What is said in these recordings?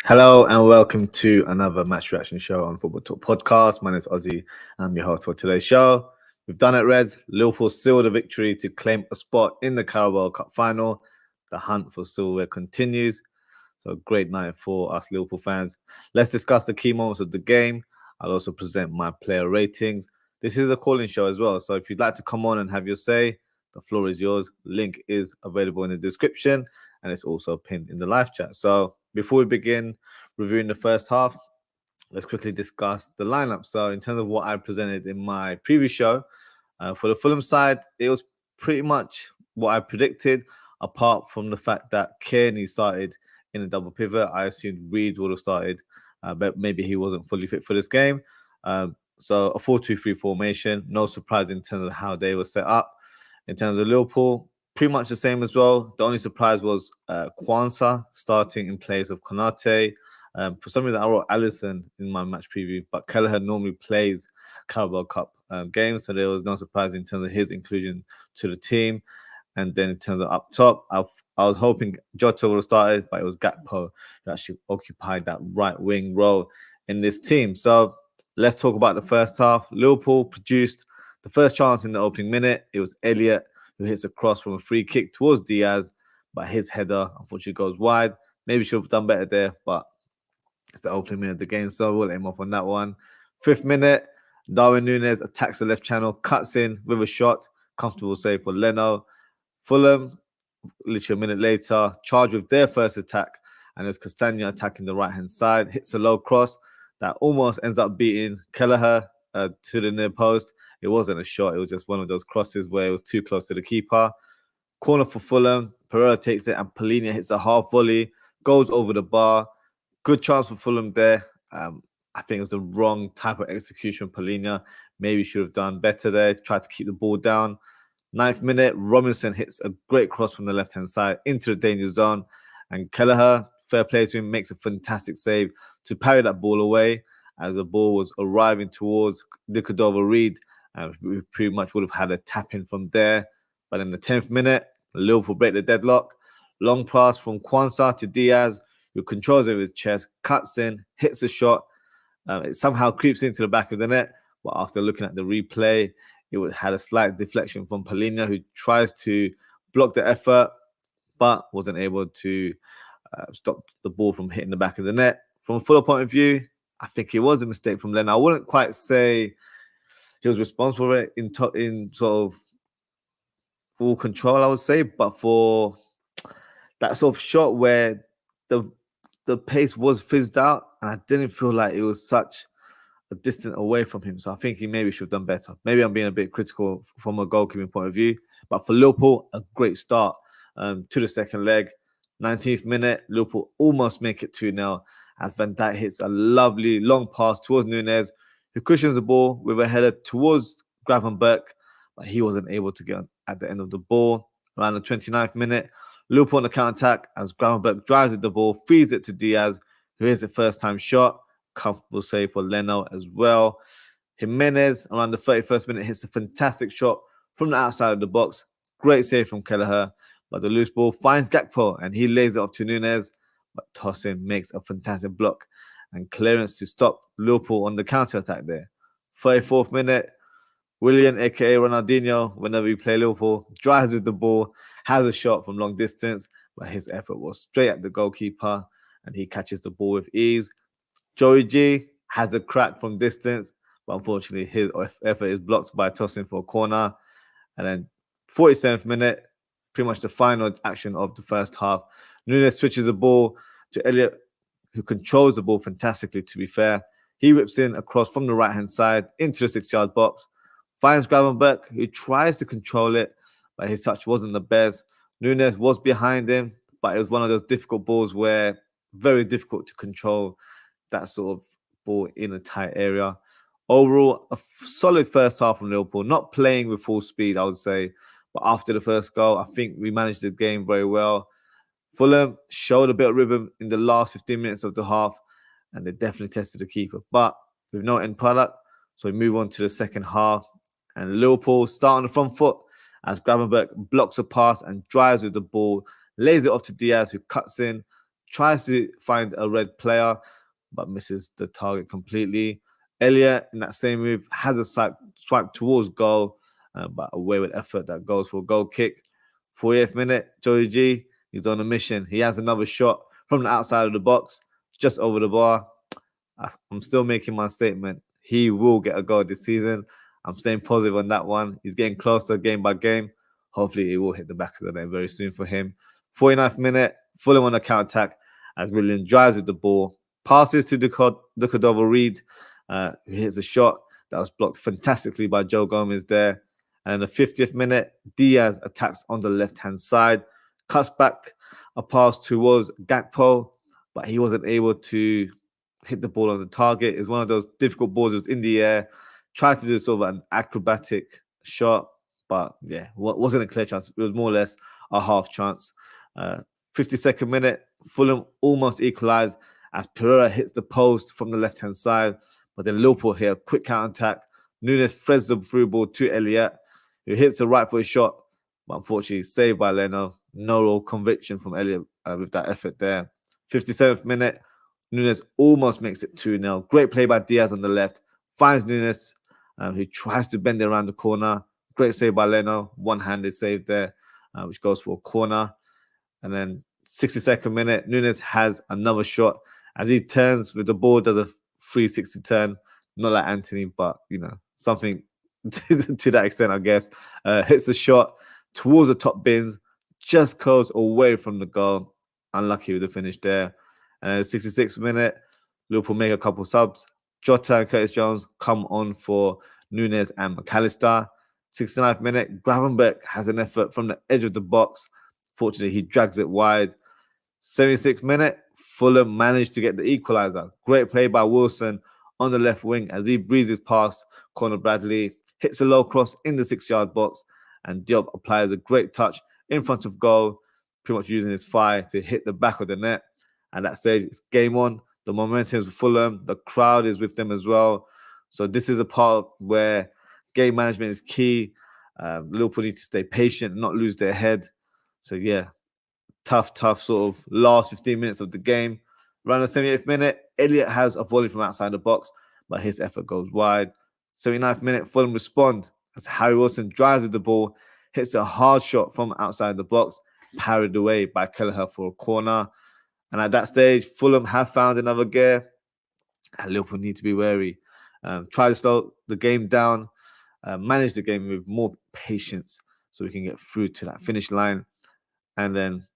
Hello and welcome to another match reaction show on Football Talk Podcast. My name is Ozzie. I'm your host for today's show. We've done it, Reds. Liverpool sealed a victory to claim a spot in the Carabao Cup final. The hunt for silverware continues. So great night for us Liverpool fans. Let's discuss the key moments of the game. I'll also present my player ratings. This is a calling show as well. So if you'd like to come on and have your say, the floor is yours. Link is available in the description and it's also pinned in the live chat. So before we begin reviewing the first half, let's quickly discuss the lineup. So in terms of what I presented in my previous show, for the Fulham side, it was pretty much what I predicted, apart from the fact that Kearney started in a double pivot. I assumed Reed would have started, but maybe he wasn't fully fit for this game. So a 4-2-3 formation, no surprise in terms of how they were set up. In terms of Liverpool, pretty much the same as well. The only surprise was Kwanzaa starting in place of Konate. For some reason, I wrote Allison in my match preview, but Kelleher normally plays Carabao Cup games, so there was no surprise in terms of his inclusion to the team. And then in terms of up top, I was hoping Jota would have started, but it was Gakpo who actually occupied that right wing role in this team. So let's talk about the first half. Liverpool produced the first chance in the opening minute. It was Elliott who hits a cross from a free kick towards Diaz, but his header unfortunately goes wide. Maybe should have done better there, but it's the opening minute of the game, so we'll aim off on that one. 5th minute, Darwin Núñez attacks the left channel, cuts in with a shot. Comfortable save for Leno. Fulham, literally a minute later, charged with their first attack, and it's Castagna attacking the right-hand side, hits a low cross that almost ends up beating Kelleher to the near post. It wasn't a shot, it was just one of those crosses where it was too close to the keeper. Corner for Fulham, Pereira takes it and Polina hits a half volley, goes over the bar. Good chance for Fulham there. I think it was the wrong type of execution. Polina maybe should have done better there, tried to keep the ball down. 9th minute, Robinson hits a great cross from the left-hand side into the danger zone. And Kelleher, fair play to him, makes a fantastic save to parry that ball away as the ball was arriving towards the Cordova-Reed. We pretty much would have had a tap-in from there. But in the 10th minute, Liverpool break the deadlock. Long pass from Kwanzaa to Diaz, who controls it with his chest, cuts in, hits a shot. It somehow creeps into the back of the net. But after looking at the replay, it had a slight deflection from Polina, who tries to block the effort, but wasn't able to stop the ball from hitting the back of the net. From a Fulham point of view, I think it was a mistake from Leno. I wouldn't quite say he was responsible for it in sort of full control, I would say, but for that sort of shot where the pace was fizzed out, and I didn't feel like it was such a distance away from him. So I think he maybe should have done better. Maybe I'm being a bit critical from a goalkeeping point of view. But for Liverpool, a great start to the second leg. 19th minute, Liverpool almost make it 2-0 as Van Dijk hits a lovely long pass towards Núñez, who cushions the ball with a header towards Gravenberch, but he wasn't able to get at the end of the ball. Around the 29th minute, Liverpool on the counter-attack as Gravenberch drives with the ball, feeds it to Diaz, who hits a first-time shot. Comfortable save for Leno as well. Jimenez, around the 31st minute, hits a fantastic shot from the outside of the box. Great save from Kelleher, but the loose ball finds Gakpo and he lays it off to Núñez, but Tosin makes a fantastic block and clearance to stop Liverpool on the counter-attack there. 34th minute, Willian, aka Ronaldinho, whenever you play Liverpool, drives with the ball, has a shot from long distance, but his effort was straight at the goalkeeper and he catches the ball with ease. Joey G has a crack from distance, but unfortunately his effort is blocked by Tosin for a corner. And then 47th minute, pretty much the final action of the first half, Núñez switches the ball to Elliott, who controls the ball fantastically, to be fair. He whips in across from the right-hand side into the 6-yard box, finds Gravenberch, who tries to control it, but his touch wasn't the best. Núñez was behind him, but it was one of those difficult balls where very difficult to control that sort of ball in a tight area. Overall, a solid first half from Liverpool, not playing with full speed, I would say. But after the first goal, I think we managed the game very well. Fulham showed a bit of rhythm in the last 15 minutes of the half, and they definitely tested the keeper. But with no end product, so we move on to the second half. And Liverpool start on the front foot as Gravenberch blocks a pass and drives with the ball, lays it off to Diaz, who cuts in, tries to find a red player, but misses the target completely. Elliott, in that same move, has a swipe towards goal, but a wayward effort that goes for a goal kick. 48th minute, Joey G, he's on a mission. He has another shot from the outside of the box, just over the bar. I'm still making my statement. He will get a goal this season. I'm staying positive on that one. He's getting closer game by game. Hopefully, he will hit the back of the net very soon for him. 49th minute, Fulham on a counter-attack as Willian drives with the ball, passes to the Cordova Reed, who hits a shot that was blocked fantastically by Joe Gomez there. And in the 50th minute, Diaz attacks on the left-hand side, cuts back a pass towards Gakpo, but he wasn't able to hit the ball on the target. It's one of those difficult balls. It was in the air. Tried to do sort of an acrobatic shot, but yeah, wasn't a clear chance. It was more or less a half chance. 52nd minute, Fulham almost equalised as Pereira hits the post from the left-hand side, but then Liverpool here, quick counter-attack. Nunes threads the through ball to Elliott, who hits a right-footed shot, but unfortunately saved by Leno. No real conviction from Elliott with that effort there. 57th minute, Nunes almost makes it 2-0. Great play by Diaz on the left. Finds Nunes, who tries to bend it around the corner. Great save by Leno. One-handed save there, which goes for a corner. And then 62nd minute, Nunes has another shot as he turns with the ball, does a 360 turn. Not like Anthony, but, something to that extent, I guess. Hits a shot towards the top bins, just goes away from the goal. Unlucky with the finish there. And 66th minute, Liverpool make a couple subs. Jota and Curtis Jones come on for Nunes and McAllister. 69th minute, Gravenberch has an effort from the edge of the box. Fortunately, he drags it wide. 76th minute, Fulham managed to get the equaliser. Great play by Wilson on the left wing as he breezes past Conor Bradley, hits a low cross in the 6-yard box, and Diop applies a great touch in front of goal, pretty much using his thigh to hit the back of the net. At that stage, it's game on. The momentum is with Fulham. The crowd is with them as well. So this is a part where game management is key. Liverpool need to stay patient, not lose their head. So yeah, tough sort of last 15 minutes of the game. Around the 78th minute, Elliott has a volley from outside the box, but his effort goes wide. 79th minute, Fulham respond as Harry Wilson drives with the ball, hits a hard shot from outside the box, parried away by Kelleher for a corner. And at that stage, Fulham have found another gear, and Liverpool need to be wary. Try to slow the game down, manage the game with more patience so we can get through to that finish line. And then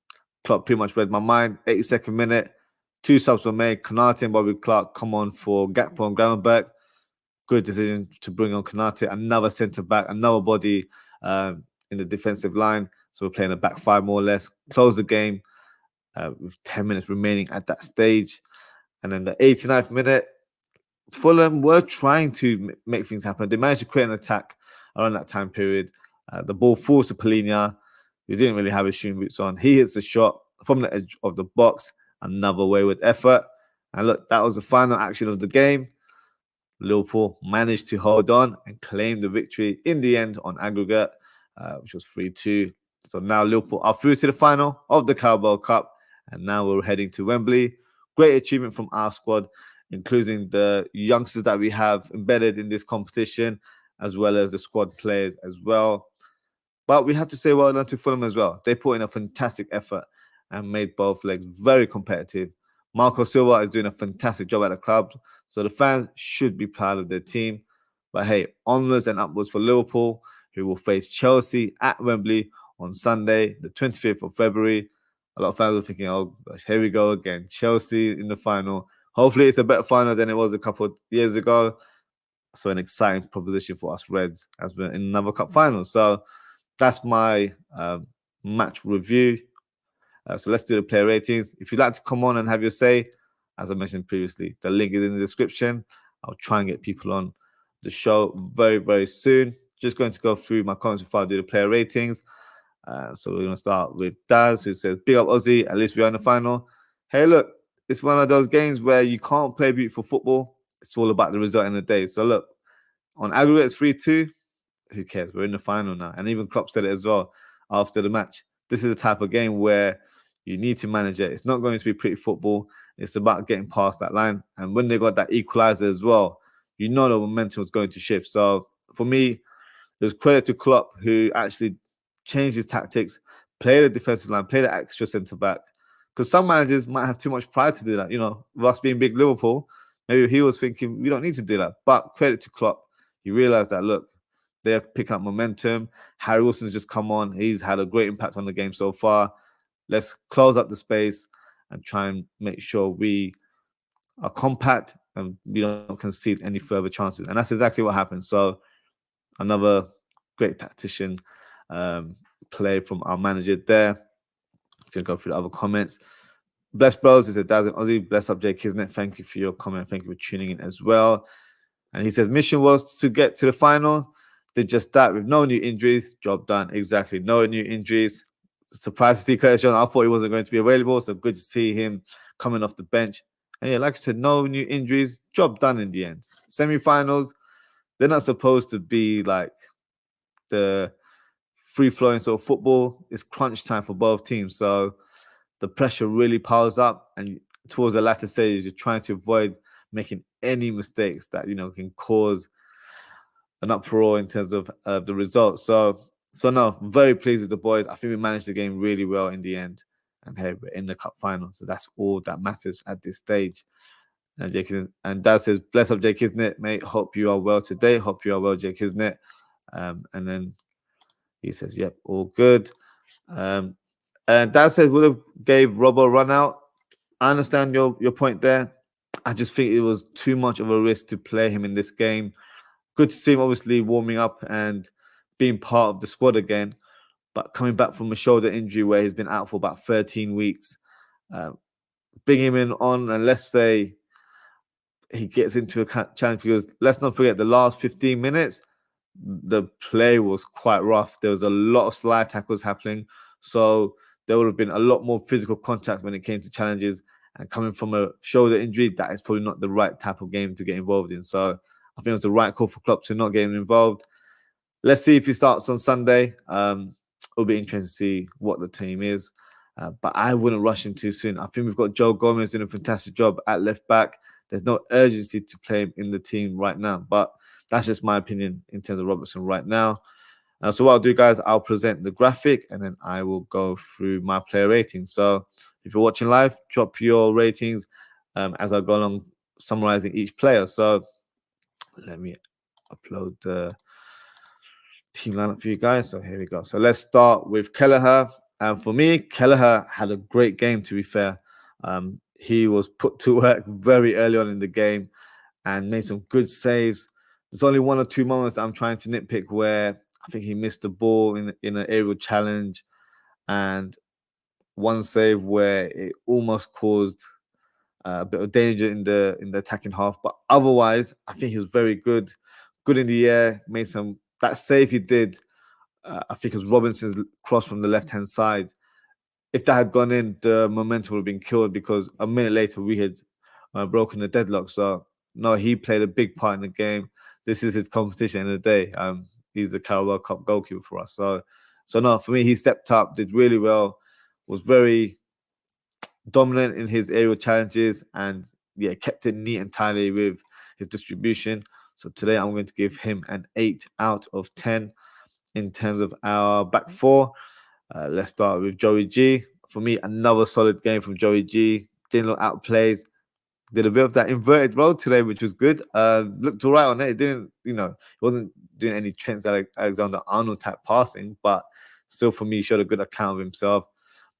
Klopp pretty much read my mind. 82nd minute, 2 subs were made. Konate and Bobby Clark come on for Gakpo and Gravenberch. Good decision to bring on Konate, another centre-back, another body in the defensive line. So we're playing a back 5 more or less. Close the game. With 10 minutes remaining at that stage. And then the 89th minute, Fulham were trying to make things happen. They managed to create an attack around that time period. The ball falls to Palhinha, who didn't really have his shooting boots on. He hits a shot from the edge of the box, another wayward effort. And look, that was the final action of the game. Liverpool managed to hold on and claim the victory in the end on aggregate, which was 3-2. So now Liverpool are through to the final of the Carabao Cup. And now we're heading to Wembley. Great achievement from our squad, including the youngsters that we have embedded in this competition, as well as the squad players as well. But we have to say well done to Fulham as well. They put in a fantastic effort and made both legs very competitive. Marco Silva is doing a fantastic job at the club, so the fans should be proud of their team. But hey, onwards and upwards for Liverpool, who will face Chelsea at Wembley on Sunday, the 25th of February. A lot of fans are thinking, oh gosh, here we go again. Chelsea in the final. Hopefully it's a better final than it was a couple of years ago. So an exciting proposition for us Reds as we're in another cup final. So that's my match review. So let's do the player ratings. If you'd like to come on and have your say, as I mentioned previously, the link is in the description. I'll try and get people on the show very, very soon. Just going to go through my comments before I do the player ratings. So we're going to start with Daz, who says, big up Ozzie, at least we're in the final. Hey, look, it's one of those games where you can't play beautiful football. It's all about the result in the day. So look, on aggregate, it's 3-2. who cares? We're in the final now. And even Klopp said it as well after the match. This is the type of game where you need to manage it. It's not going to be pretty football. It's about getting past that line. And when they got that equalizer as well, you know the momentum was going to shift. So for me, it was credit to Klopp, who actually changed his tactics, played the defensive line, played the extra centre back. Because some managers might have too much pride to do that. You know, with us being big Liverpool, maybe he was thinking, we don't need to do that. But credit to Klopp, he realised that, look, they're picking up momentum. Harry Wilson's just come on. He's had a great impact on the game so far. Let's close up the space and try and make sure we are compact and we don't concede any further chances. And that's exactly what happened. So another great tactician play from our manager there. Going to go through the other comments. Bless Bros, he said, Daz and Ozzie, bless up Jay Kisnet. Thank you for your comment. Thank you for tuning in as well. And he says, mission was to get to the final. Did just that with no new injuries. Job done. Exactly. No new injuries. Surprised to see Curtis Jones. I thought he wasn't going to be available. So good to see him coming off the bench. And yeah, like I said, no new injuries. Job done in the end. Semi-finals, they're not supposed to be like the free-flowing sort of football. It's crunch time for both teams. So the pressure really piles up. And towards the latter stage, you're trying to avoid making any mistakes that, you know, can cause an uproar in terms of the results. So no, very pleased with the boys. I think we managed the game really well in the end. And hey, we're in the cup final. So that's all that matters at this stage. And Dad says, bless up Jay Kisnet, mate. Hope you are well today. Hope you are well, Jay Kisnet. And then he says, yep, all good. And Dad says, would have gave Robbo a run out. I understand your point there. I just think it was too much of a risk to play him in this game. Good to see him obviously warming up and being part of the squad again, but coming back from a shoulder injury where he's been out for about 13 weeks, bring him in on, and let's say he gets into a challenge, because let's not forget the last 15 minutes, the play was quite rough. There was a lot of slide tackles happening, so there would have been a lot more physical contact when it came to challenges. And coming from a shoulder injury, that is probably not the right type of game to get involved in. So I think it was the right call for Klopp to not get him involved. Let's see if he starts on Sunday. It'll be interesting to see what the team is. But I wouldn't rush him too soon. I think we've got Joe Gomez doing a fantastic job at left back. There's no urgency to play him in the team right now. But that's just my opinion in terms of Robertson right now. So what I'll do, guys, I'll present the graphic and then I will go through my player ratings. So if you're watching live, drop your ratings as I go along summarizing each player. So let me upload the team lineup for you guys. So here we go. So let's start with Kelleher. And for me, Kelleher had a great game, to be fair. He was put to work very early on in the game and made some good saves. There's only one or two moments that I'm trying to nitpick where I think he missed the ball in an aerial challenge, and one save where it almost caused a bit of danger in the attacking half. But otherwise, I think he was very good in the air. Made some that save he did. I think it was Robinson's cross from the left-hand side. If that had gone in, the momentum would have been killed, because a minute later we had broken the deadlock. So no, he played a big part in the game. This is his competition in the day. He's the Carabao Cup goalkeeper for us. So no, for me, he stepped up, did really well, was very dominant in his aerial challenges, and yeah, kept it neat and tidy with his distribution. So today I'm going to give him an 8 out of 10 in terms of our back four. Let's start with Joey G. For me, another solid game from Joey G. Didn't look outplayed. Did a bit of that inverted role today, which was good. Looked all right on it. It didn't, he wasn't doing any Trent Alexander-Arnold type passing, but still for me, showed a good account of himself.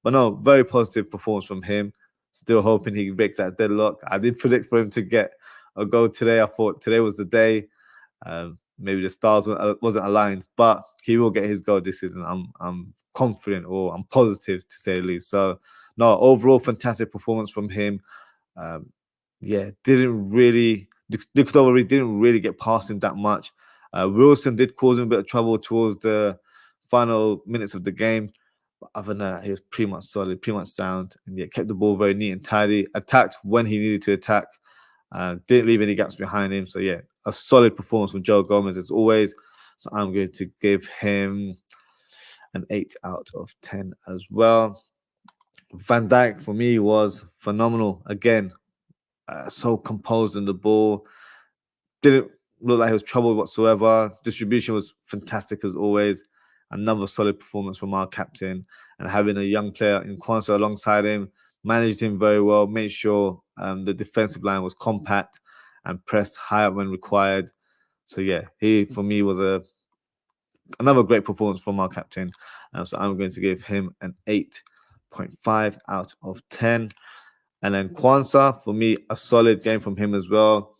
But no, very positive performance from him. Still hoping he breaks that deadlock. I did predict for him to get a goal today. I thought today was the day. Maybe the stars wasn't aligned, but he will get his goal this season. I'm confident, or I'm positive to say the least. So no, overall fantastic performance from him. Didn't really get past him that much. Wilson did cause him a bit of trouble towards the final minutes of the game. But other than that, he was pretty much solid, pretty much sound, and yet kept the ball very neat and tidy. Attacked when he needed to attack. Didn't leave any gaps behind him. So yeah, a solid performance from Joe Gomez as always. So I'm going to give him an 8 out of 10 as well. Van Dijk for me was phenomenal. Again, so composed on the ball. Didn't look like he was troubled whatsoever. Distribution was fantastic as always. Another solid performance from our captain, and having a young player in Kwanzaa alongside him, managed him very well, made sure the defensive line was compact and pressed high up when required. So yeah, he for me was another great performance from our captain. So I'm going to give him an 8.5 out of 10. And then Kwanzaa, for me, a solid game from him as well.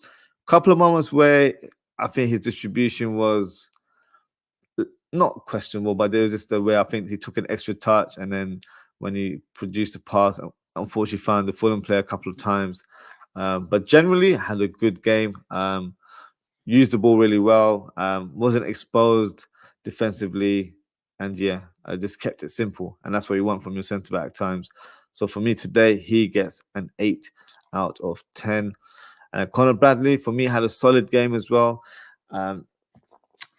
Couple of moments where I think his distribution was not questionable, but there was just a way I think he took an extra touch, and then when he produced a pass, unfortunately found the Fulham player a couple of times. But generally, had a good game. Used the ball really well. Wasn't exposed defensively, and yeah, I just kept it simple, and that's what you want from your centre back at times. So for me today, he gets an 8 out of 10. Conor Bradley, for me, had a solid game as well.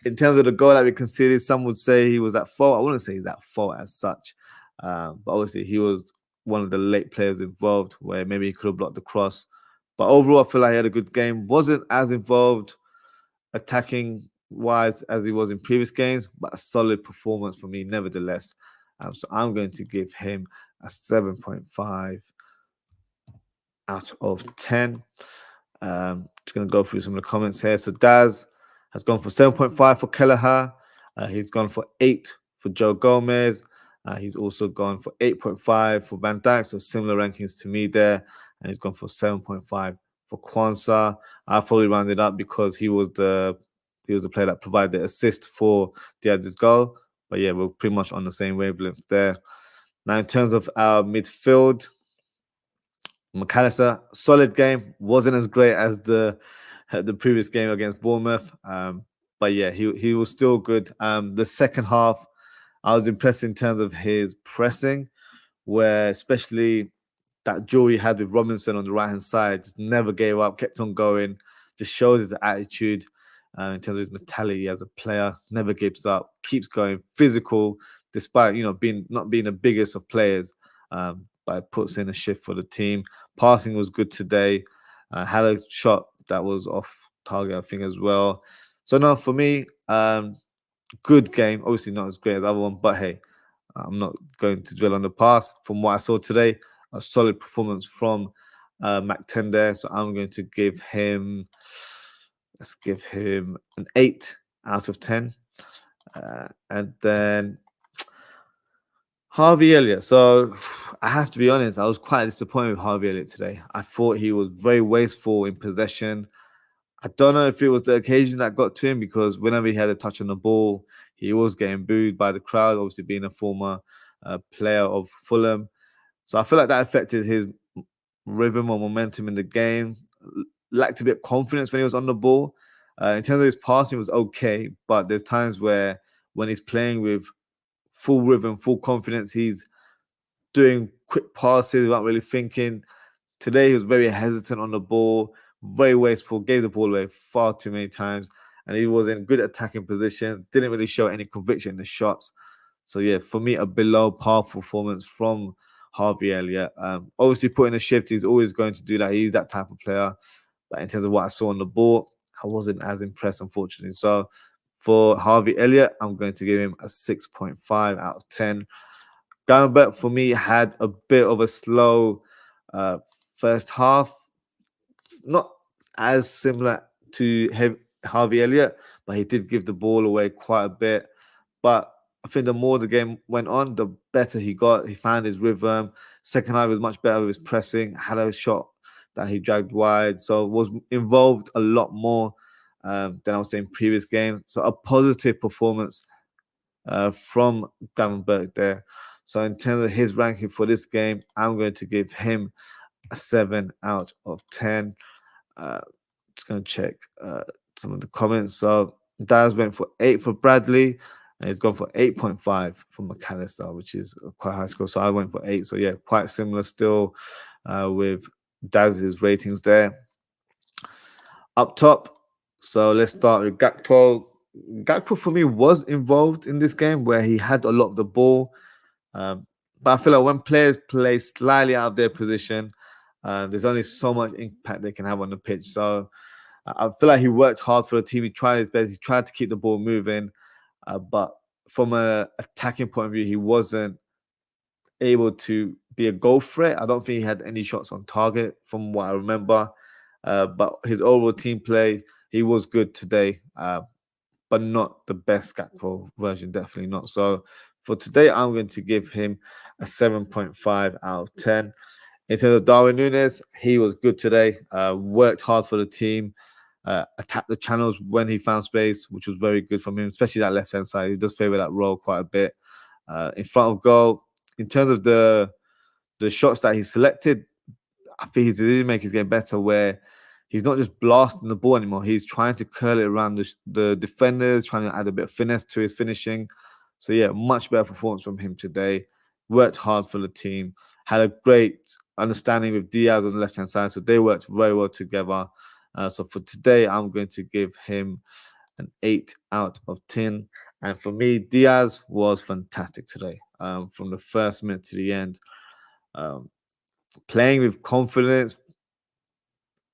In terms of the goal that we conceded, some would say he was at fault. I wouldn't say he's at fault as such. But obviously, he was one of the late players involved where maybe he could have blocked the cross. But overall, I feel like he had a good game. Wasn't as involved attacking wise as he was in previous games, but a solid performance for me nevertheless. So I'm going to give him a 7.5 out of 10. Just going to go through some of the comments here. So Daz has gone for 7.5 for Kelleher. He's gone for 8 for Joe Gomez. He's also gone for 8.5 for Van Dijk. So similar rankings to me there. And he's gone for 7.5 for Kwanzaa. I probably rounded up because he was the player that provided the assist for Diaz's goal. But yeah, we're pretty much on the same wavelength there. Now, in terms of our midfield, McAllister, solid game. Wasn't as great as the previous game against Bournemouth. But yeah, he was still good. The second half, I was impressed in terms of his pressing, where especially that duel he had with Robinson on the right-hand side, just never gave up, kept on going, just shows his attitude in terms of his mentality as a player, never gives up, keeps going, physical, despite, not being the biggest of players, but puts in a shift for the team. Passing was good today. Had a shot that was off target, I think, as well. So no, for me, good game. Obviously not as great as the other one, but hey, I'm not going to dwell on the past. From what I saw today, a solid performance from Mac 10 there. So I'm going to give him, let's give him an 8 out of 10. And then Harvey Elliott. So I have to be honest, I was quite disappointed with Harvey Elliott today. I thought he was very wasteful in possession. I don't know if it was the occasion that got to him, because whenever he had a touch on the ball, he was getting booed by the crowd, obviously being a former player of Fulham. So I feel like that affected his rhythm or momentum in the game. Lacked a bit of confidence when he was on the ball. In terms of his passing, was okay, but there's times where when he's playing with full rhythm, full confidence, he's doing quick passes without really thinking. Today, he was very hesitant on the ball, very wasteful, gave the ball away far too many times, and he was in good attacking position, didn't really show any conviction in the shots. So yeah, for me, a below par performance from Harvey Elliott. Obviously, putting a shift, he's always going to do that. He's that type of player. But in terms of what I saw on the ball, I wasn't as impressed, unfortunately. So for Harvey Elliott, I'm going to give him a 6.5 out of 10. Gravenberch, for me, had a bit of a slow first half. It's not as similar to Harvey Elliott, but he did give the ball away quite a bit. But I think the more the game went on, the better he got. He found his rhythm. Second half was much better with his pressing. Had a shot that he dragged wide. So was involved a lot more than I was saying previous game. So a positive performance from Gravenberch there. So in terms of his ranking for this game, I'm going to give him a 7 out of 10. Just going to check some of the comments. So Daz went for 8 for Bradley, and he's gone for 8.5 for McAllister, which is quite high score. So I went for 8. So yeah, quite similar still with Daz's ratings there. Up top, so let's start with Gakpo. Gakpo for me was involved in this game where he had a lot of the ball. But I feel like when players play slightly out of their position, there's only so much impact they can have on the pitch. So I feel like he worked hard for the team. He tried his best. He tried to keep the ball moving. But from an attacking point of view, he wasn't able to be a goal threat. I don't think he had any shots on target from what I remember. But his overall team play, he was good today. But not the best Gakpo version, definitely not. So for today, I'm going to give him a 7.5 out of 10. In terms of Darwin Núñez, he was good today. Worked hard for the team. Attacked the channels when he found space, which was very good from him, especially that left-hand side. He does favour that role quite a bit. In front of goal, in terms of the shots that he selected, I think his decision making is getting better where he's not just blasting the ball anymore. He's trying to curl it around the defenders, trying to add a bit of finesse to his finishing. So, yeah, much better performance from him today. Worked hard for the team. Had a great understanding with Diaz on the left-hand side. So they worked very well together. So for today, I'm going to give him an 8 out of 10. And for me, Diaz was fantastic today. From the first minute to the end. Playing with confidence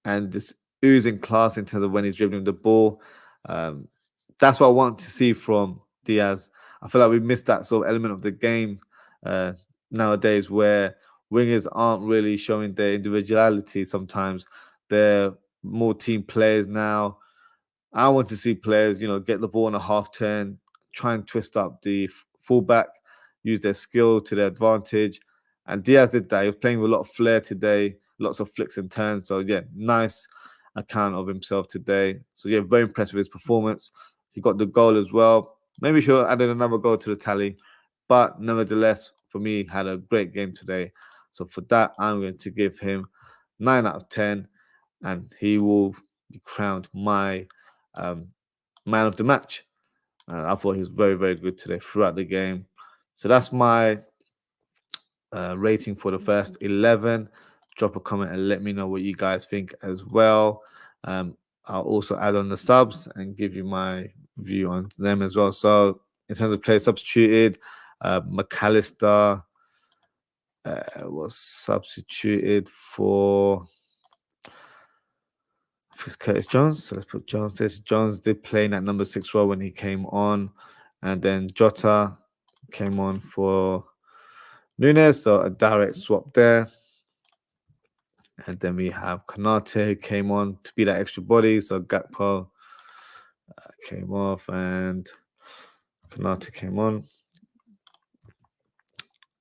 and just oozing class in terms of when he's dribbling the ball. That's what I want to see from Diaz. I feel like we missed that sort of element of the game nowadays where wingers aren't really showing their individuality sometimes. They're more team players now. I want to see players, get the ball on a half turn, try and twist up the fullback, use their skill to their advantage. And Diaz did that. He was playing with a lot of flair today, lots of flicks and turns. So, yeah, nice account of himself today. So, yeah, very impressed with his performance. He got the goal as well. Maybe he should have added another goal to the tally. But nevertheless, for me, had a great game today. So, for that, I'm going to give him 9 out of 10. And he will be crowned my man of the match. I thought he was very, very good today throughout the game. So that's my rating for the first 11. Drop a comment and let me know what you guys think as well. I'll also add on the subs and give you my view on them as well. So in terms of players substituted, McAllister was substituted for Curtis Jones. So let's put Jones there. Jones did play in that number 6 role when he came on. And then Jota came on for Núñez. So a direct swap there. And then we have Konate who came on to be that extra body. So Gakpo came off and Konate came on.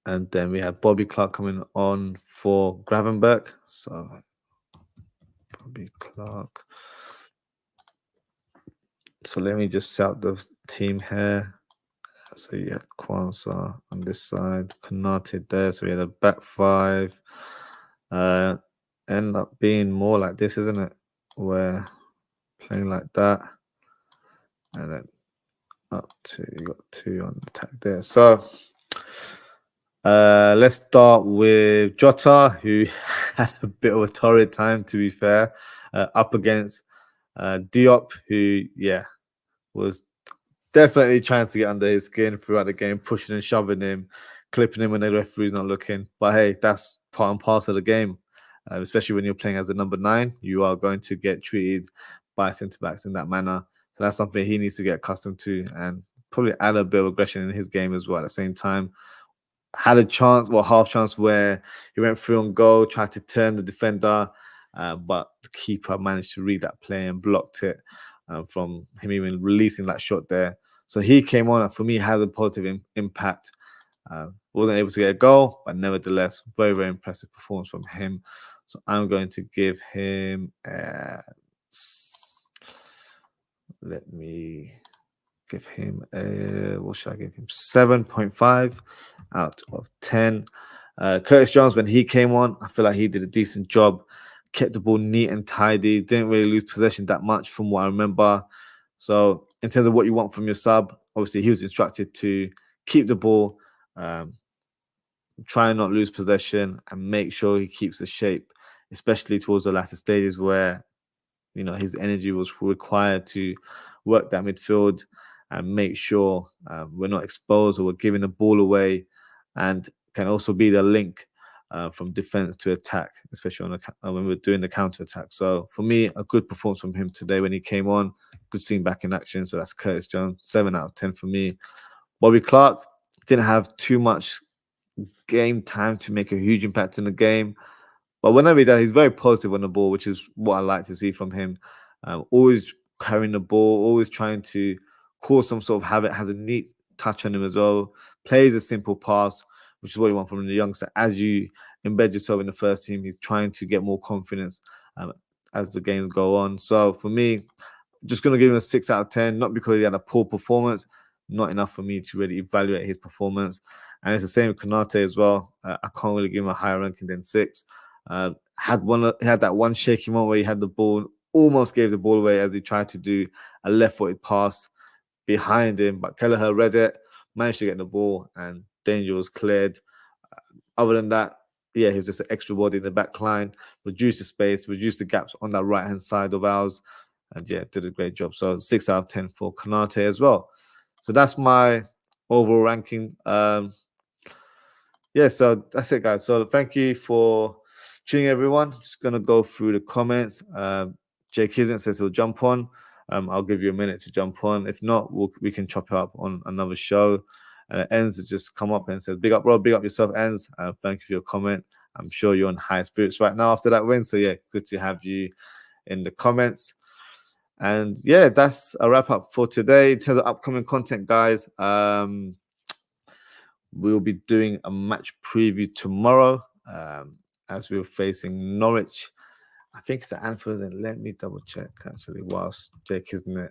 And then we have Bobby Clark coming on for Gravenberch. So Bobby Clark. So let me just set up the team here. So you have Kwanzaa on this side, Konate there. So we had a back 5. End up being more like this, isn't it? Where playing like that. And then up to, you got 2 on attack there. So let's start with Jota, who had a bit of a torrid time, to be fair, up against Diop, who, was definitely trying to get under his skin throughout the game, pushing and shoving him, clipping him when the referee's not looking. But hey, that's part and parcel of the game, especially when you're playing as a number 9. You are going to get treated by centre-backs in that manner. So that's something he needs to get accustomed to and probably add a bit of aggression in his game as well at the same time. Had a chance, half chance where he went through on goal, tried to turn the defender, but the keeper managed to read that play and blocked it from him even releasing that shot there. So he came on and for me had a positive impact. Wasn't able to get a goal, but nevertheless, very, very impressive performance from him. So I'm going to give him, let me give him what should I give him? 7.5 out of 10. Curtis Jones, when he came on, I feel like he did a decent job. Kept the ball neat and tidy. Didn't really lose possession that much from what I remember. So in terms of what you want from your sub, obviously he was instructed to keep the ball, try and not lose possession, and make sure he keeps the shape, especially towards the latter stages where his energy was required to work that midfield and make sure we're not exposed or we're giving the ball away, and can also be the link from defense to attack, especially when we're doing the counter attack. So for me, a good performance from him today when he came on. Good seeing back in action. So that's Curtis Jones, 7 out of 10 for me. Bobby Clark didn't have too much game time to make a huge impact in the game, but whenever he does, he's very positive on the ball, which is what I like to see from him. Always carrying the ball, always trying to cause some sort of havoc, has a neat touch on him as well, plays a simple pass, which is what you want from the youngster. As you embed yourself in the first team, he's trying to get more confidence as the games go on. So for me, just going to give him a 6 out of 10, not because he had a poor performance, not enough for me to really evaluate his performance. And it's the same with Konate as well. I can't really give him a higher ranking than 6. He had that one shaky moment where he had the ball, almost gave the ball away as he tried to do a left-footed pass behind him, but Kelleher read it, managed to get the ball, and danger was cleared. Other than that, yeah, he's just an extra body in the back line, reduced the space, reduced the gaps on that right-hand side of ours, and yeah, did a great job. So 6 out of 10 for Konate as well. So that's my overall ranking. Yeah, so that's it, guys. So thank you for tuning, everyone. Just going to go through the comments. Jake Kisnet says he'll jump on. I'll give you a minute to jump on. If not, we can chop it up on another show. Enz has just come up and said, big up, bro. Big up yourself, Enz. Thank you for your comment. I'm sure you're on high spirits right now after that win. So, yeah, good to have you in the comments. And, yeah, that's a wrap-up for today. In terms of upcoming content, guys, we'll be doing a match preview tomorrow as we're facing Norwich. I think it's at Anfield, and let me double check actually whilst Jake Kisnet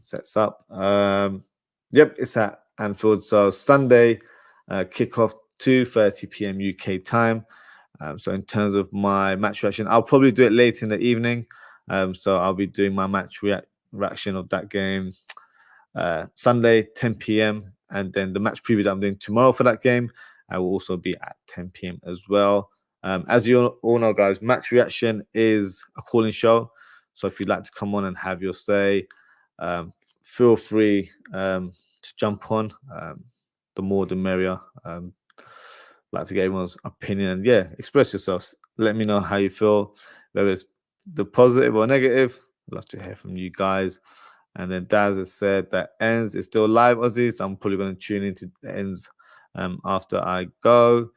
sets up. Yep, it's at Anfield. So Sunday, kickoff 2:30 p.m. UK time. So in terms of my match reaction, I'll probably do it late in the evening. So I'll be doing my match reaction of that game Sunday 10 p.m. and then the match preview that I'm doing tomorrow for that game, I will also be at 10 p.m. as well. As you all know, guys, match reaction is a calling show. So if you'd like to come on and have your say, feel free to jump on. The more, the merrier. Like to get everyone's opinion. And yeah, express yourselves. Let me know how you feel, whether it's the positive or negative. I'd love to hear from you guys. And then Daz has said that Ends is still live, Ozzie. So I'm probably going to tune into Ends after I go.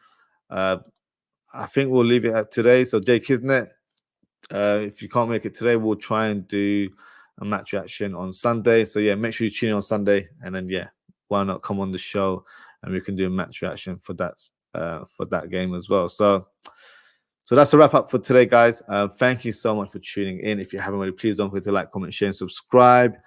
I think we'll leave it at today. So Jake Kisnet, if you can't make it today, we'll try and do a match reaction on Sunday. So yeah, make sure you tune in on Sunday, and then yeah, why not come on the show and we can do a match reaction for that game as well. So that's a wrap up for today, guys. Thank you so much for tuning in. If you haven't already, please don't forget to like, comment, share, and subscribe.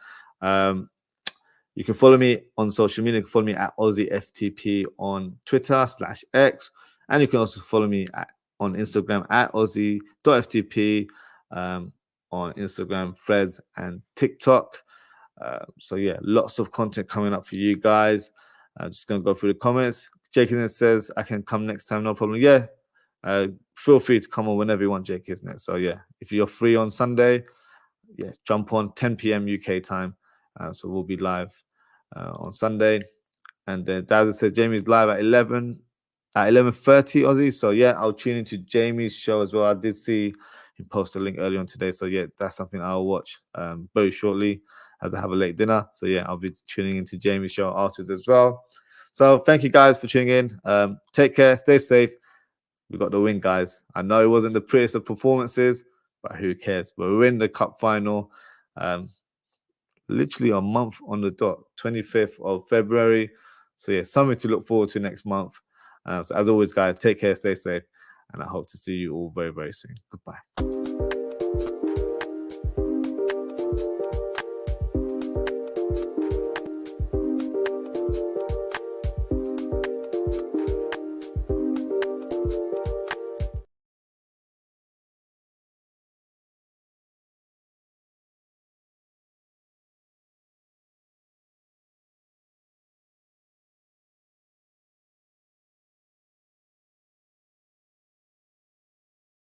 You can follow me on social media. You can follow me at OzzieFTP on Twitter /X. And you can also follow me on Instagram at Ozzie.ftp on Instagram, Threads, and TikTok. So yeah, lots of content coming up for you guys. I'm just going to go through the comments. Jake says, I can come next time, no problem. Yeah, feel free to come on whenever you want, Jake, isn't it? So yeah, if you're free on Sunday, yeah, jump on 10 p.m. UK time. So we'll be live on Sunday. And then Daz said Jamie's live at 11. At 11:30 Aussie. So yeah, I'll tune into Jamie's show as well. I did see him post a link earlier on today. So yeah, that's something I'll watch very shortly as I have a late dinner. So yeah, I'll be tuning into Jamie's show afterwards as well. So thank you guys for tuning in. Take care, stay safe. We got the win, guys. I know it wasn't the prettiest of performances, but who cares? We're in the cup final. Literally a month on the dot, 25th of February. So yeah, something to look forward to next month. So as always, guys, take care, stay safe, and I hope to see you all very, very soon. Goodbye.